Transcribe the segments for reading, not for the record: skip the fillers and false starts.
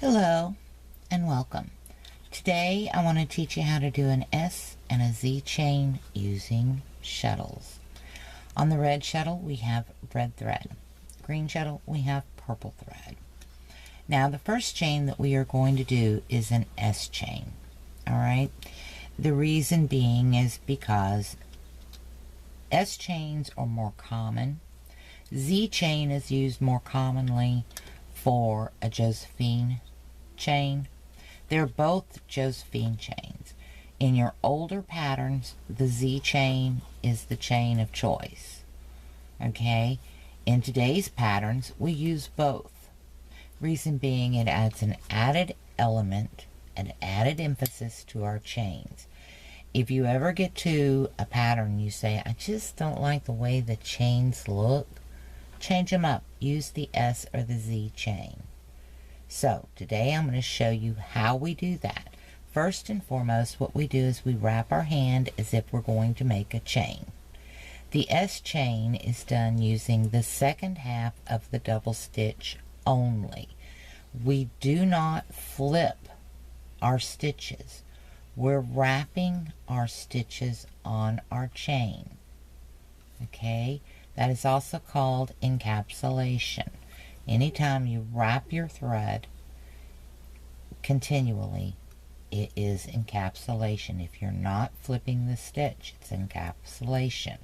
Hello and welcome. Today I want to teach you how to do an S and a Z chain using shuttles. On the red shuttle we have red thread. Green shuttle we have purple thread. Now the first chain that we are going to do is an S chain. Alright? The reason being is because S chains are more common. Z chain is used more commonly for a Josephine chain. They're both Josephine chains. In your older patterns, the Z chain is the chain of choice. Okay? In today's patterns, we use both. Reason being, it adds an added element, an added emphasis to our chains. If you ever get to a pattern you say, I just don't like the way the chains look, change them up. Use the S or the Z chain. So today I'm going to show you how we do that. First and foremost, what we do is we wrap our hand as if we're going to make a chain. The S chain is done using the second half of the double stitch only. We do not flip our stitches. We're wrapping our stitches on our chain. Okay? That is also called encapsulation. Anytime you wrap your thread continually, it is encapsulation. If you're not flipping the stitch, it's encapsulation.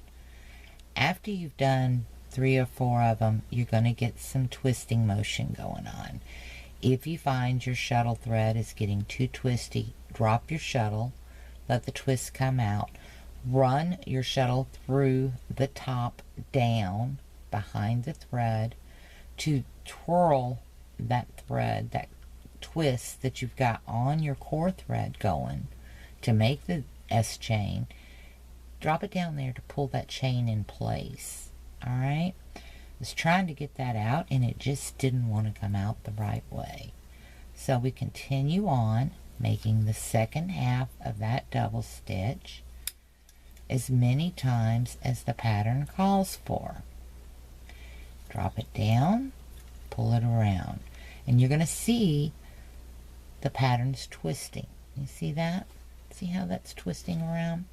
After you've done 3 or 4 of them, you're going to get some twisting motion going on. If you find your shuttle thread is getting too twisty, drop your shuttle, let the twist come out. Run your shuttle through the top down behind the thread to twirl that thread, that twist that you've got on your core thread going to make the S chain. Drop it down there to pull that chain in place. Alright? I was trying to get that out and it just didn't want to come out the right way. So we continue on making the second half of that double stitch as many times as the pattern calls for. Drop it down, pull it around, and you're going to see the patterns twisting. You see that? See how that's twisting around?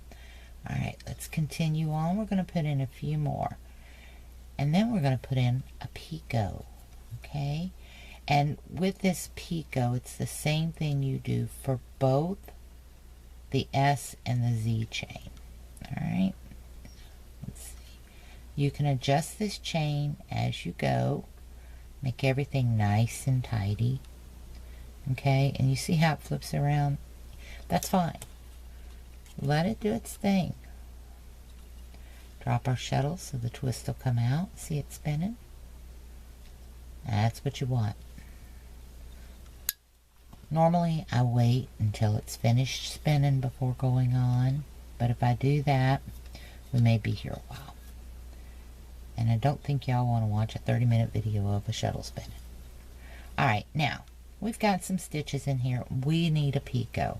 Alright, let's continue on. We're going to put in a few more. And then we're going to put in a picot. Okay? And with this picot, it's the same thing you do for both the S and the Z chain. Alright, let's see. You can adjust this chain as you go. Make everything nice and tidy. Okay, and you see how it flips around? That's fine. Let it do its thing. Drop our shuttle so the twist will come out. See it spinning? That's what you want. Normally, I wait until it's finished spinning before going on. But if I do that, we may be here a while. And I don't think y'all want to watch a 30-minute video of a shuttle spinning. Alright, now, we've got some stitches in here. We need a picot.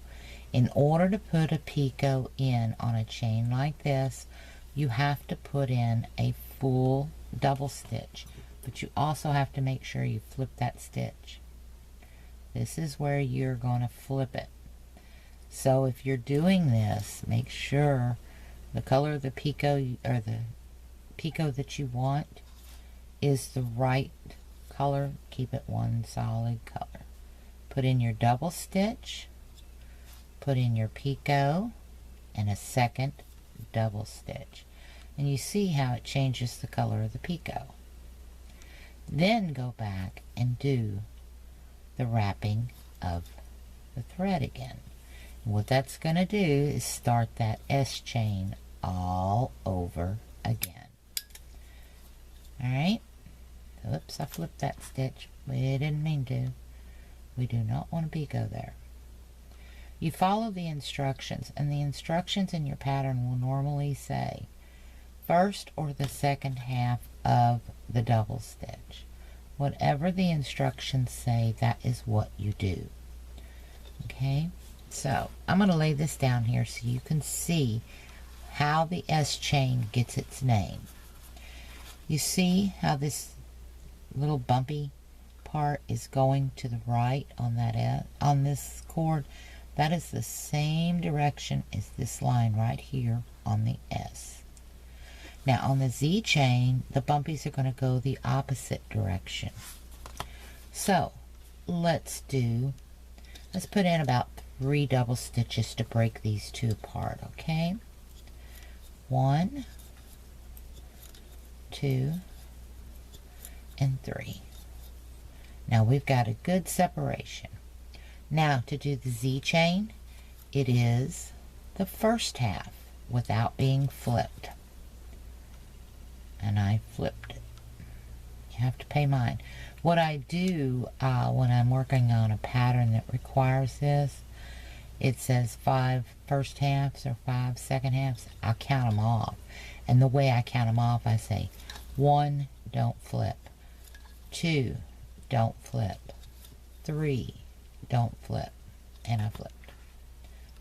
In order to put a picot in on a chain like this, you have to put in a full double stitch. But you also have to make sure you flip that stitch. This is where you're going to flip it. So if you're doing this, make sure the color of the picot or the picot that you want is the right color. Keep it one solid color. Put in your double stitch, put in your picot, and a second double stitch. And you see how it changes the color of the picot. Then go back and do the wrapping of the thread again. What that's going to do is start that S chain all over again. Alright? Oops, I flipped that stitch. We didn't mean to. We do not want a picot there. You follow the instructions, and the instructions in your pattern will normally say first or the second half of the double stitch. Whatever the instructions say, that is what you do. Okay? So, I'm going to lay this down here so you can see how the S chain gets its name. You see how this little bumpy part is going to the right on that on this cord, that is the same direction as this line right here on the S. Now on the Z chain, the bumpies are going to go the opposite direction. So let's put in about 3 double stitches to break these two apart, okay? 1, 2, and 3. Now we've got a good separation. Now to do the Z chain, it is the first half without being flipped. And I flipped it. You have to pay mind. What I do when I'm working on a pattern that requires this, it says 5 first halves or 5 second halves. I'll count them off. And the way I count them off, I say 1, don't flip. 2, don't flip. 3, don't flip. And I flipped.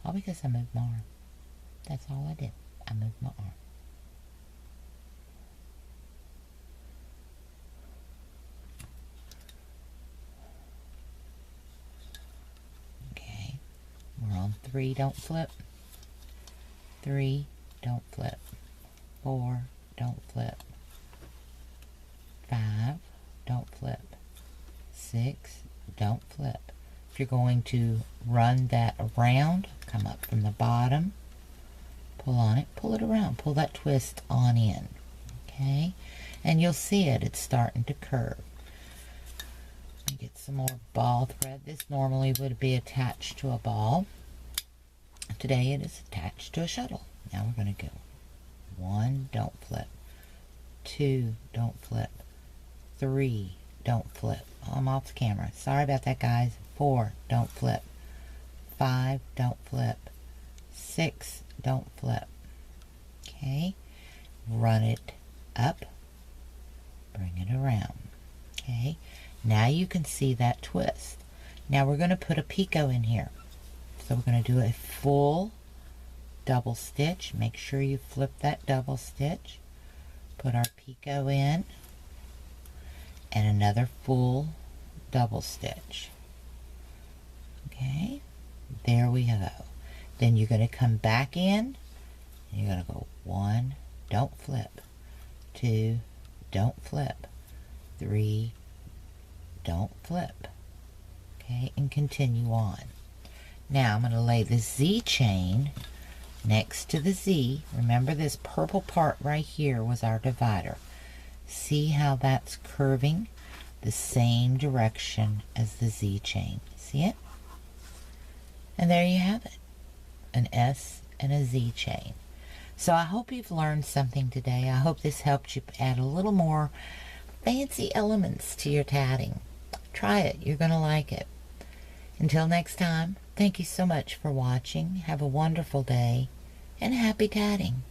All because I moved my arm. That's all I did. I moved my arm. Okay. We're on 3, don't flip. 3, don't flip. 4, don't flip. 5, don't flip. 6, don't flip. If you're going to run that around, come up from the bottom, pull on it, pull it around, pull that twist on in, okay? And you'll see it's starting to curve. Let me get some more ball thread. This normally would be attached to a ball. Today it is attached to a shuttle. Now we're going to go 1, don't flip. 2, don't flip. 3, don't flip. I'm off the camera. Sorry about that, guys. 4, don't flip. 5, don't flip. 6, don't flip. Okay. Run it up. Bring it around. Okay. Now you can see that twist. Now we're going to put a picot in here. So we're going to do a full double stitch. Make sure you flip that double stitch. Put our picot in. And another full double stitch. Okay, there we go. Then you're going to come back in, and you're going to go 1, don't flip. 2, don't flip. 3, don't flip. Okay, and continue on. Now I'm going to lay the Z chain next to the Z. Remember, this purple part right here was our divider. See how that's curving the same direction as the Z chain. See it? And there you have it. An S and a Z chain. So I hope you've learned something today. I hope this helped you add a little more fancy elements to your tatting. Try it. You're going to like it. Until next time, thank you so much for watching. Have a wonderful day and happy tatting.